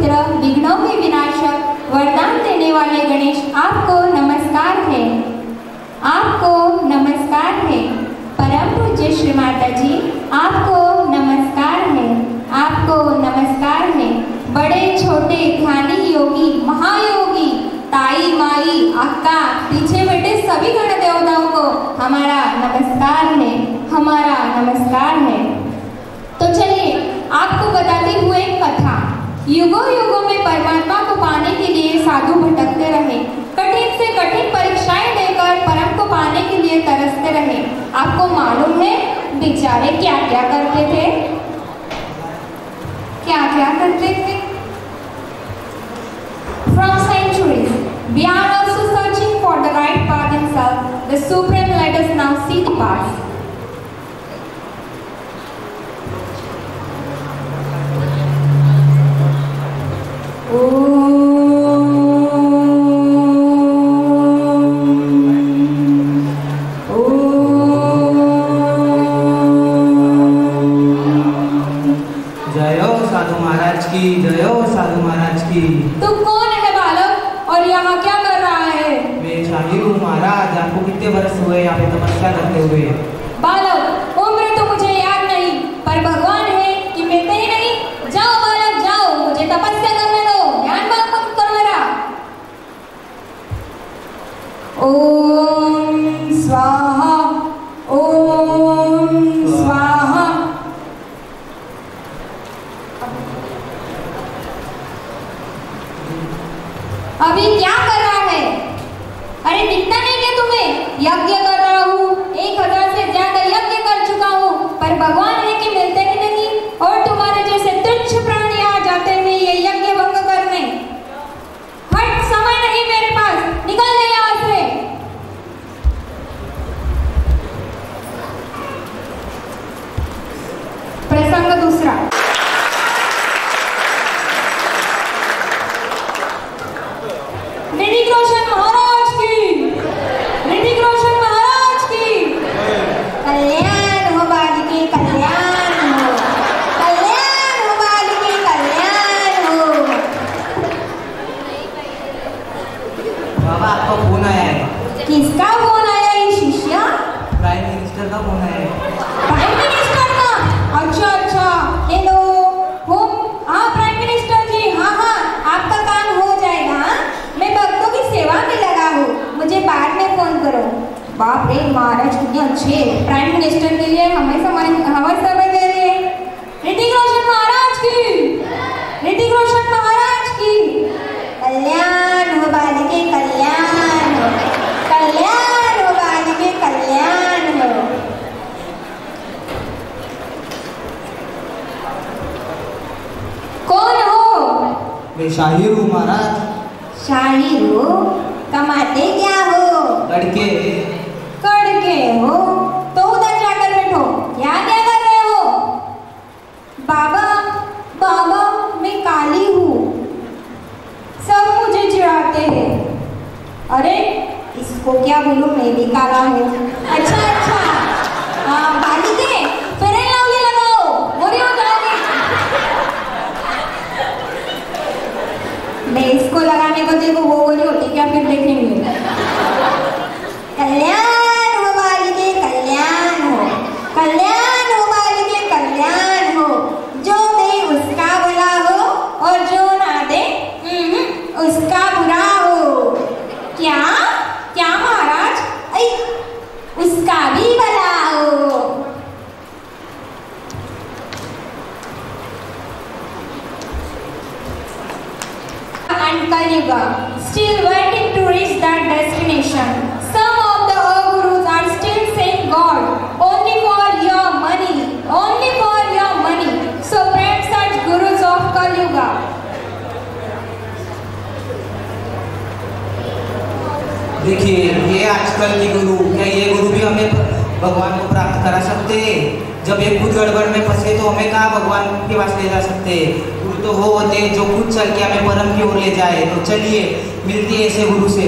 पुत्र, विघ्नों के विनाशक, वरदान देने वाले गणेश आपको नमस्कार है। आपको नमस्कार है। परम पूज्य श्री माता जी आपको नमस्कार है। आपको नमस्कार है। बड़े छोटे ध्यानी योगी, महायोगी, ताई माई, अक्का, पीछे बैठे सभी गण देवताओं को हमारा नमस्कार है। हमारा नमस्कार है। तो चलिए आपको बताते हुए एक कथा। युगों युगों में परमात्मा को पाने के लिए साधु भटकते रहे, कठिन से कठिन परीक्षाएं देकर परम को पाने के लिए तरसते रहे। आपको मालूम है बेचारे क्या क्या करते थे? क्या क्या करते थे? From centuries, beyond also searching for the right path himself, the Supreme let us now see the path. तुम कौन है बालक और यहाँ क्या कर रहा है? मैं शाहिर हूँ महाराज। आपको कितने वर्ष हुए यहाँ पे तपस्या करते हुए? बालक, उम्र तो मुझे याद नहीं, पर भगवान है कि मिलते ही नहीं। जाओ बालक जाओ, मुझे तपस्या करने दो, ध्यान बात मत करो मेरा। ओम स्वाहा, ओम स्वाहा। अभी क्या कर रहा है? अरे दिखता नहीं क्या तुम्हें? यज्ञ कर रहा हूँ, 1000 से ज्यादा यज्ञ कर चुका हूँ, पर भगवान है कि मिलते ही नहीं। और तुम्हारे जैसे तुच्छ प्राणी आ जाते हैं ये यज्ञ भंग करने। हट, समय नहीं मेरे पास, निकल गए यहाँ से। प्रसंग दूसरा। ऋतिक रोशन महाराज की, ऋतिक रोशन महाराज की। कल्याण हो बालिके, कल्याण हो, कल्याण हो बालिके, कल्याण हो। बाबा आपका फोन आया है। किसका फोन आया है शिष्या? प्राइम मिनिस्टर का फोन आया है। प्राइम मिनिस्टर का? अच्छा अच्छा, हेलो होम। हाँ प्राइम मिनिस्टर जी, हाँ हाँ आपका काम हो जाएगा। हाँ मैं भक्तों की सेवा में लगा हूँ, मुझे बाद में फोन करो। बाप रे महाराज कितने अच्छे, प्राइम मिनिस्टर के लिए हमें समय दे रहे हैं। ऋतिक रोशन महाराज की, ऋतिक रोशन महाराज की। कल्याण हो बालिके, कल्याण हो, कल्याण हो बालिके, कल्याण हो। कौन हो? मैं शाहिर हूँ महाराज। शाहिर हो? कमाते क्या हो? लड़के। कड़के हो तो उधर जाकर बैठो। क्या क्या कर रहे हो? बाबा बाबा मैं काली हूँ, सब मुझे चिढ़ाते हैं। अरे इसको क्या बोलूं, मैं भी काला हूँ। अच्छा अच्छा, बालिके फेयर एंड लवली लगाओ, गोरी हो जाओगी। मैं इसको लगाने को देखो वो गोरी होती क्या, फिर देखेंगे। कल्याण हो बालिके, कल्याण हो, कल्याण हो बालिके, कल्याण हो। जो दे उसका भला हो और जो ना दे उसका बुरा हो। क्या क्या महाराज? ऐ उसका भी भला हो। And Kaliuga, still waiting to reach that destination. Some of the gurus are still saying God, only for your money, only for your money. So pray such gurus of Kaliuga. देखिए ये आजकल के गुरु, क्या ये गुरु भी हमें भगवान को प्राप्त करा सकते हैं? जब ये खुद गड़बड़ में फंसे तो हमें कहाँ भगवान के पास ले जा सकते हैं? गुरु तो वो होते हैं जो खुद चल के हमें परम की ओर ले जाए। तो चलिए मिलती है ऐसे गुरु से।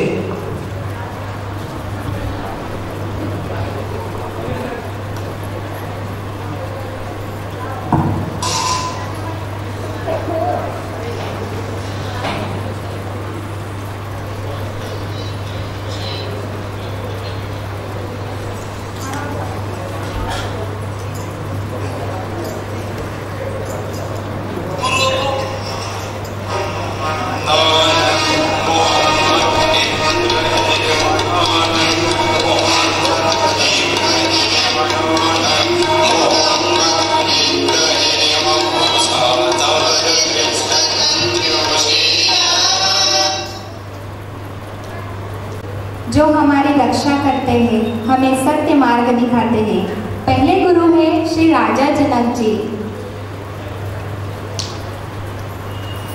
जो हमारी रक्षा करते हैं, हमें सत्य मार्ग दिखाते हैं। पहले गुरु है श्री राजा Janak ji.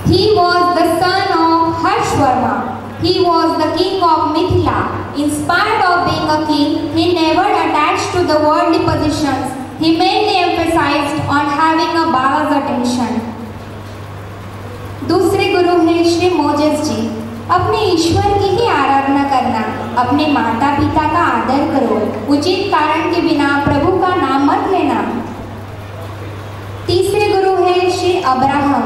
He was the son of Harshvarma. He was the king of Mithila. In spite of being a king, he never attached to the worldly positions. He mainly emphasized on having a Baba's attention. दूसरे गुरु हैं Shri Moses जी। अपने ईश्वर की ही आराधना करना, अपने माता पिता का आदर करो, उचित कारण के बिना प्रभु का नाम मत लेना। तीसरे गुरु हैं श्री अब्राहम।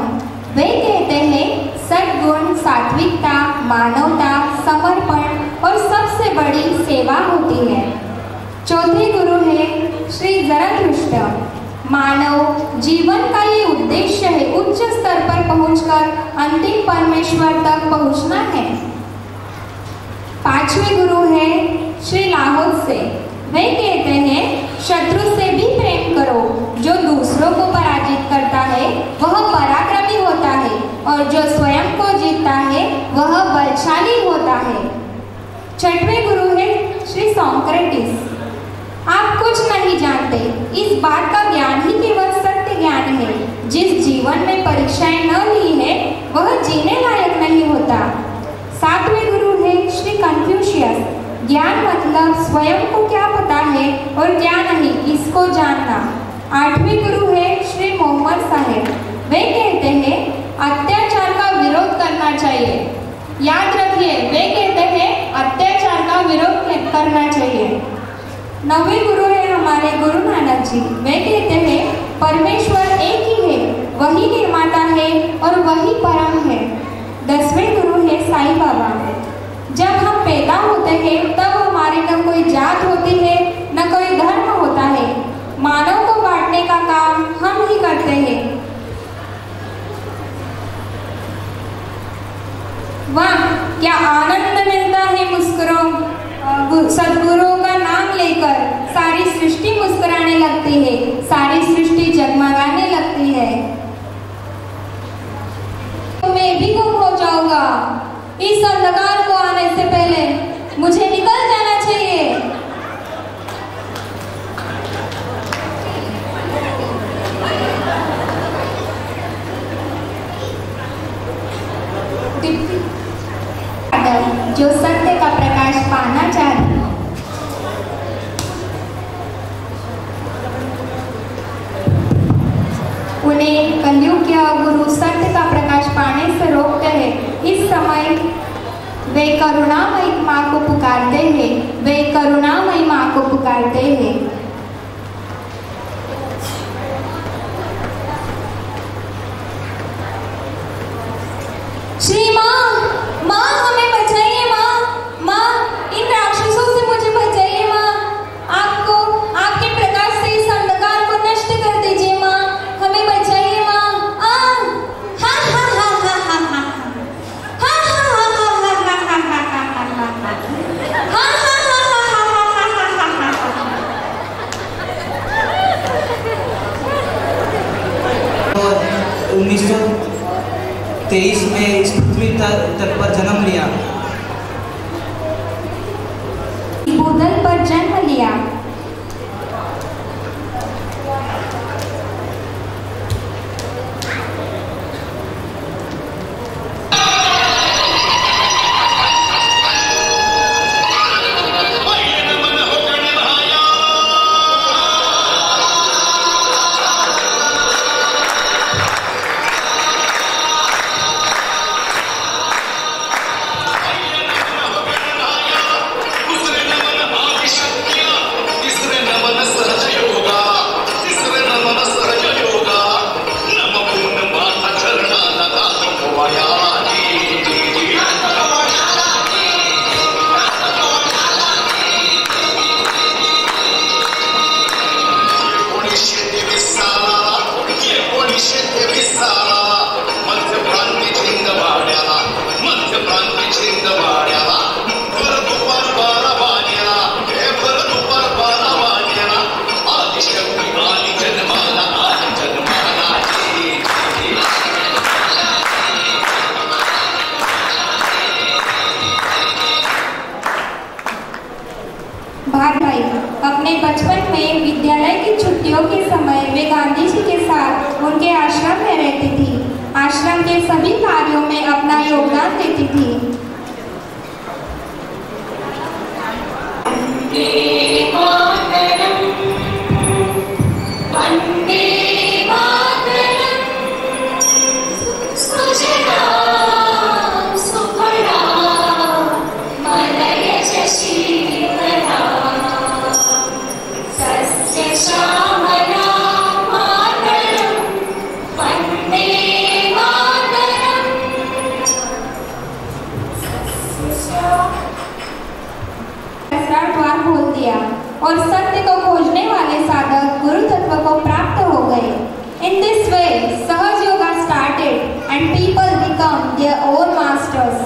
वे कहते हैं सद्गुण, सात्विकता, मानवता, समर्पण और सबसे बड़ी सेवा होती है। चौथे गुरु हैं श्री जरथुष्ट्र। मानव जीवन का ये उद्देश्य है, उच्च स्तर पर पहुंचकर अंतिम परमेश्वर तक पहुंचना है। पांचवे गुरु हैं श्री लाहौल से। वे कहते हैं शत्रु से भी प्रेम करो, जो दूसरों को पराजित करता है वह पराक्रमी होता है और जो स्वयं को जीतता है वह बलशाली होता है। छठवें गुरु हैं श्री सोक्रेटिस। आप कुछ नहीं जानते, इस बात का ज्ञान ही केवल सत्य ज्ञान है। जिस जीवन में परीक्षाएं न ली है वह जीने लायक नहीं होता। सातवें गुरु हैं श्री कन्फ्यूशियस। ज्ञान मतलब स्वयं को क्या पता है और क्या नहीं, इसको जानना। आठवें गुरु है श्री मोहम्मद साहेब। वे कहते हैं अत्याचार का विरोध करना चाहिए। याद रखिए, वे कहते हैं अत्याचार का विरोध करना चाहिए। नवे गुरु है हमारे गुरु नानक जी। वे कहते हैं परमेश्वर एक ही है, वही निर्माता है और वही परम है। दसवें गुरु है साईं बाबा। जब हम पैदा होते हैं तब हमारी न कोई जात होती है न कोई धर्म होता है। मानव को बांटने का काम हम ही करते हैं। वाह, क्या आनंद मिलता है सद्गुरुओं का नाम लेकर। सारी सृष्टि मुस्कुराने लगती है, सारी सृष्टि जगमगाने लगती है। तो मैं भी गुम हो जाऊंगा। इस अंधकार को आने से पहले मुझे निकल जाना चाहिए। जो सत्य का प्रकाश पाना चाहते, उन्हें कलयुग के गुरु सत्य का प्रकाश पाने से रोकते हैं। इस समय वे करुणामयी माँ को पुकारते हैं, वे करुणामयी माँ को पुकारते हैं। श्री माँ, माँ हमें बचाइए, माँ, माँ इन राक्षसों से मुझे बचाइए माँ। आपको आपके प्रकाश से इस अंधकार को नष्ट कर दीजिए माँ, हमें बचाइए माँ। और 1923 में इस पृथ्वी तल पर जन्म लिया, भूतल पर जन्म लिया। उसने नमन आदि शक्तियां अपने बचपन में विद्यालय की छुट्टियों के समय वे गांधी जी के साथ उनके आश्रम में रहती थी। आश्रम के सभी कार्यों में अपना योगदान देती थी। द्वार खोल दिया और सत्य को खोजने वाले साधक गुरु तत्व को प्राप्त हो गए। In this way, सहज yoga started and people become their own masters.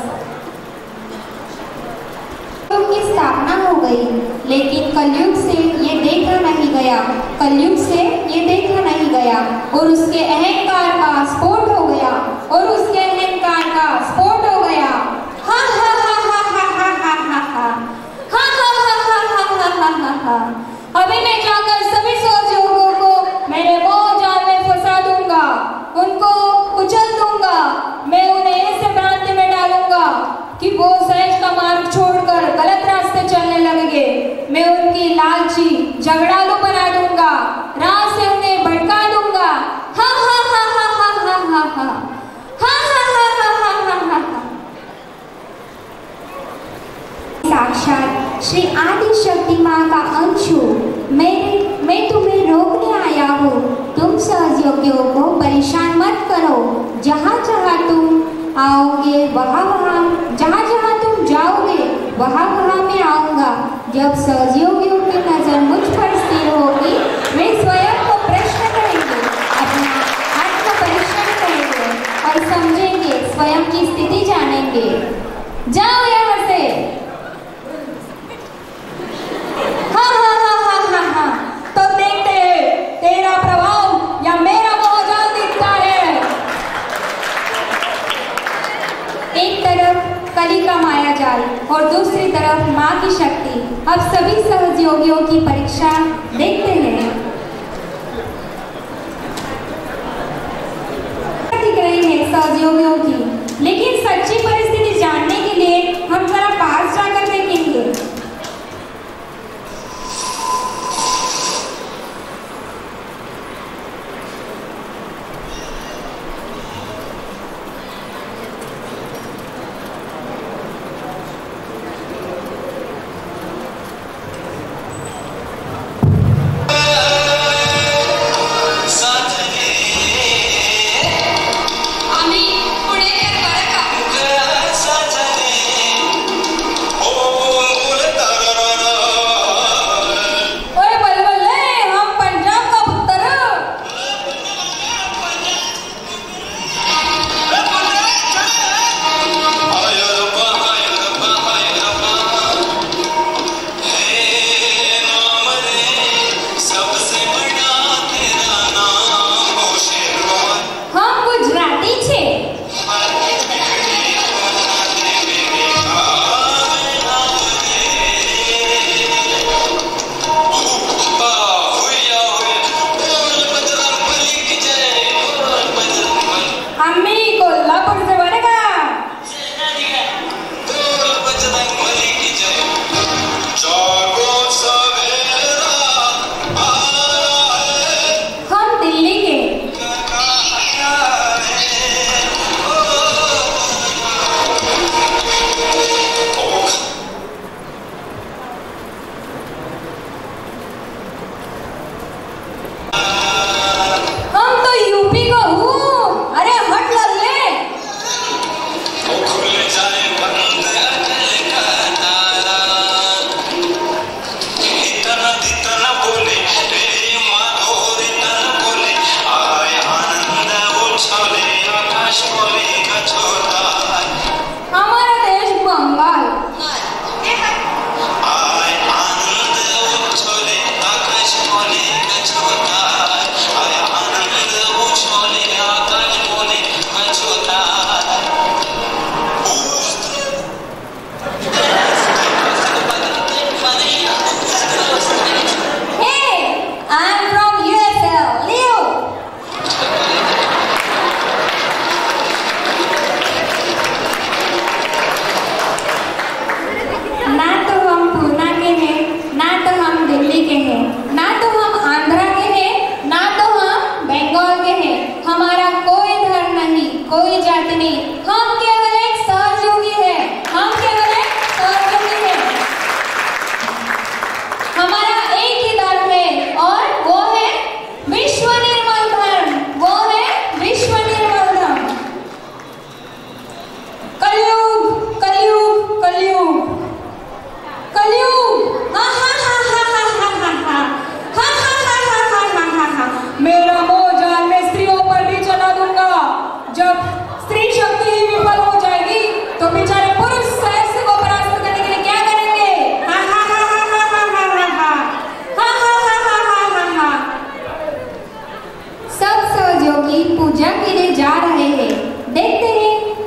योग की स्थापना हो गई, लेकिन कलयुग से ये देखा नहीं गया। कलयुग से ये देखा नहीं गया और उसके अहंकार का स्फोट हो गया और उसके अहंकार का स्फोट हो गया। हा हा हा हा हा हा हा हा हा अभी मैं जाकर सभी सहयोगियों को मेरे मोह जाल में फंसा दूंगा, उनको कुचल दूंगा। मैं उन्हें ऐसे भ्रांति में डालूंगा कि वो सहज का मार्ग छोड़कर गलत रास्ते चलने लगेंगे। मैं उनकी लालची झगड़ालू बना दूंगा, राह से उन्हें भटका दूंगा। हा हा हा हा हा हा हा हा हा हा हा हा हा हा। साक्षात श्री आदि शक्ति माँ का अंश हूँ। मैं तुम्हें रोकने आया हूँ। तुम सहयोगियों को परेशान मत करो। जहाँ जहाँ तुम आओगे जहाँ जहाँ तुम जाओगे वहाँ मैं आऊँगा। जब सहयोगियों की नजर मुझ पर स्थिर होगी, वे स्वयं को प्रश्न करेंगे, अपना आत्म परीक्षण करेंगे और समझेंगे, स्वयं की स्थिति जानेंगे। जाओ यहाँ से। तो देखते हैं तेरा प्रभाव या मेरा मोहजाल दिखता है। एक तरफ कली का माया जाल और दूसरी तरफ माँ की शक्ति। अब सभी सहयोगियों की परीक्षा देखते हैं। दिख रही है सहयोगियों की, लेकिन सच्ची परिस्थिति जानने के लिए हम जरा पास जाकर देखेंगे।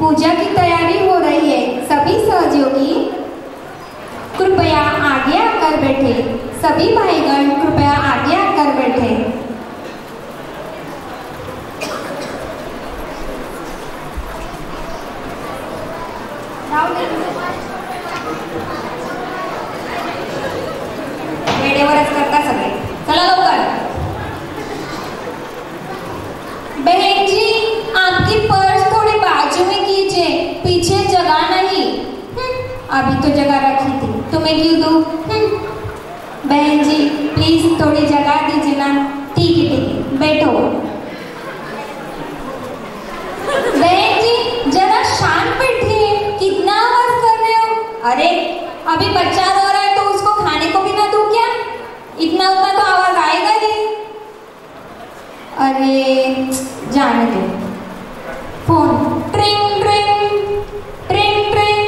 पूजा की तैयारी हो रही है। सभी सहयोगी कृपया आगे आकर बैठे। सभी भाईगण कृपया आगे आकर बैठे। वेळेवरच करता सगळे, चला लवकर। बहन जी, आपकी पर्स थोड़ी बाजू में कीजिए, पीछे जगह नहीं। अभी तो जगह रखी थी, तुम्हें क्यों दूं? बहन जी प्लीज थोड़ी जगह दीजिए ना। ठीक है बैठो। बहन जी जरा शांत बैठिए, कितना आवाज कर रहे हो? अरे अभी बच्चा रो रहा है तो उसको खाने को भी ना दूं क्या? इतना उतना तो आवाज आएगा नहीं। अरे जाने दो। फोन ट्रिंग ट्रिंग ट्रिंग ट्रिंग।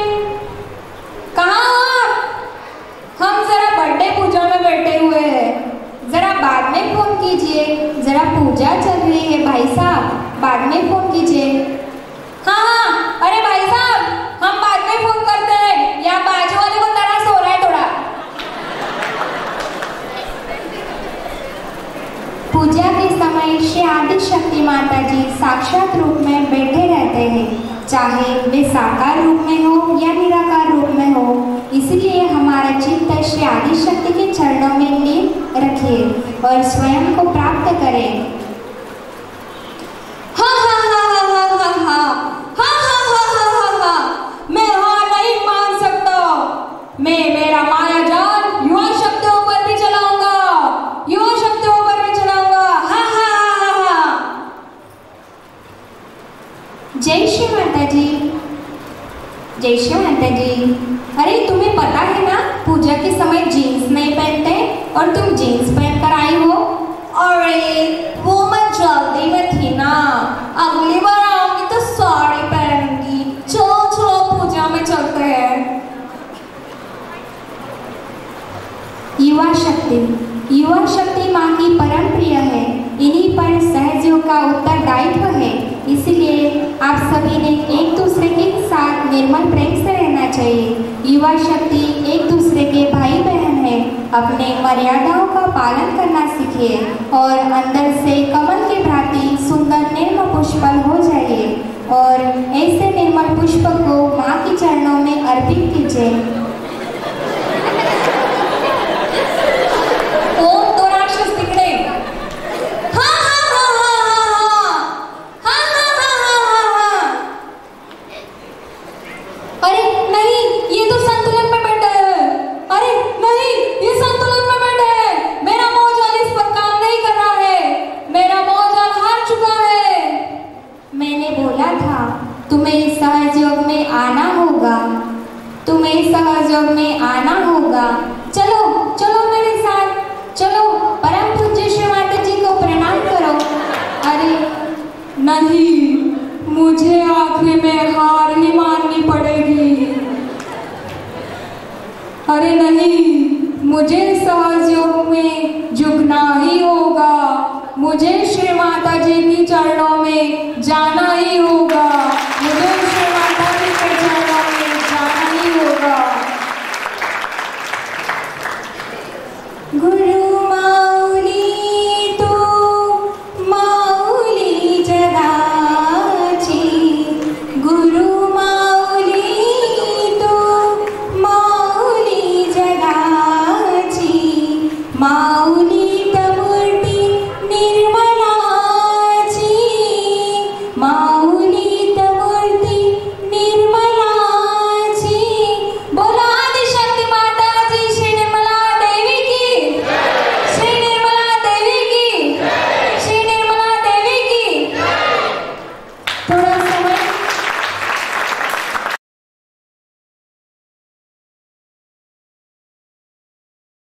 कहाँ हो आप? हम जरा बर्थडे पूजा में बैठे हुए हैं, जरा बाद में फोन कीजिए, जरा पूजा चल रही है भाई साहब, बाद में फोन कीजिए। हाँ अरे भाई साहब हम बाद में फोन करते हैं, या बाजू वाले को तरस हो रहा है थोड़ा। पूजा के समय श्री आदि शक्ति माता जी साक्षात रूप में बैठे रहते हैं, चाहे वे साकार रूप में हो या निराकार रूप में हो। इसलिए हमारा चित्त श्री आदि शक्ति के चरणों में लीन रखिए और स्वयं को प्राप्त करें। मैं हार नहीं मान सकता। मैं मेरा माया जाल युवा शब्दों पर भी चलाऊंगा, युवा शब्दों पर भी चलाऊंगा। हा हा हा हा। जय श्री माता जी, जय श्री माता जी। अरे तुम्हें पता है ना पूजा के समय जीन्स नहीं पहनते और तुम जीन्स पहनकर आई हो। अरे वो मैं जल्दी में थी ना, अगली बार आऊंगी तो साड़ी पहनूंगी। चलो चलो पूजा में चलते हैं। युवा शक्ति, युवा शक्ति माँ की परम प्रिय है, इन्हीं पर सहयोग का उत्तरदायित्व है। इसलिए आप सभी ने एक दूसरे के साथ निर्मल प्रेम से रहना चाहिए। युवा शक्ति एक दूसरे के भाई बहन है। अपने मर्यादाओं का पालन करना सीखिए और अंदर से कमल की भांति सुंदर निर्मल पुष्पल हो जाइए और ऐसे निर्मल पुष्प को माँ के चरणों में अर्पित कीजिए। ओम तो राक्षस तिकडे। हा हा हा हा हा हा हा हा हा हा। अरे नहीं, ये तो संतुलन में बैठे हैं। अरे नहीं, ये संतुलन में बैठे हैं। मेरा मौजाल इस पर काम नहीं कर रहा है, मेरा मौजाल हार चुका है। मैंने बोला था तुम्हें सहयोग में आना होगा, तुम्हें सहयोग में आना होगा। चलो चलो मेरे साथ, चलो परम पूज्य श्री माता जी को प्रणाम करो। अरे नहीं, मुझे आखिर में हार ही माननी पड़ेगी। अरे नहीं, मुझे सहयोग में झुकना ही होगा। मुझे श्री माता जी की चरणों में जाना